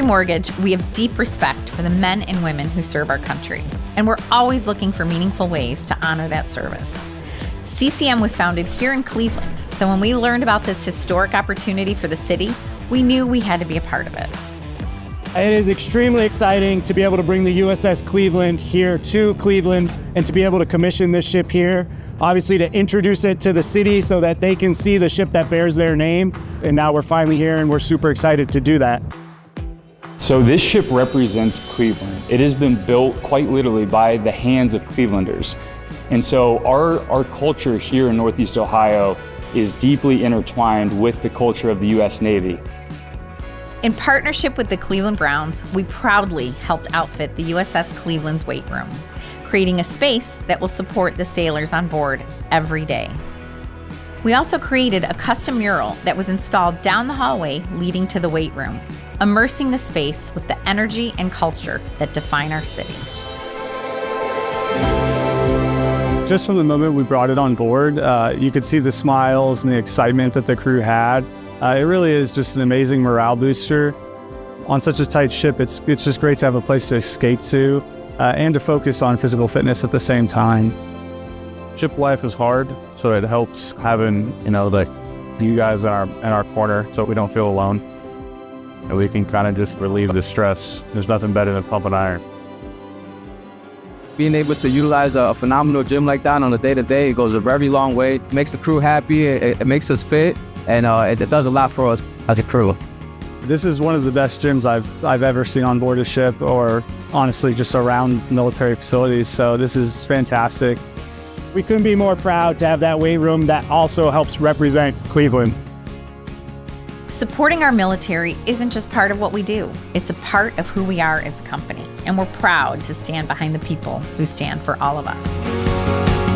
Mortgage, we have deep respect for the men and women who serve our country, and we're always looking for meaningful ways to honor that service. CCM was founded here in Cleveland, so when we learned about this historic opportunity for the city, we knew we had to be a part of it. It is extremely exciting to be able to bring the USS Cleveland here to Cleveland and to be able to commission this ship here. Obviously to introduce it to the city so that they can see the ship that bears their name. And now we're finally here and we're super excited to do that. So this ship represents Cleveland. It has been built quite literally by the hands of Clevelanders. And so our culture here in Northeast Ohio is deeply intertwined with the culture of the U.S. Navy. In partnership with the Cleveland Browns, we proudly helped outfit the USS Cleveland's weight room, creating a space that will support the sailors on board every day. We also created a custom mural that was installed down the hallway leading to the weight room, immersing the space with the energy and culture that define our city. Just from the moment we brought it on board, you could see the smiles and the excitement that the crew had. It really is just an amazing morale booster. On such a tight ship, it's just great to have a place to escape to and to focus on physical fitness at the same time. Ship life is hard, so it helps having, you guys in our corner so we don't feel alone. And we can kind of just relieve the stress. There's nothing better than pumping iron. Being able to utilize a phenomenal gym like that on a day-to-day, it goes a very long way. It makes the crew happy, it makes us fit, and it does a lot for us as a crew. This is one of the best gyms I've ever seen on board a ship, or honestly just around military facilities, so this is fantastic. We couldn't be more proud to have that weight room that also helps represent Cleveland. Supporting our military isn't just part of what we do, it's a part of who we are as a company, and we're proud to stand behind the people who stand for all of us.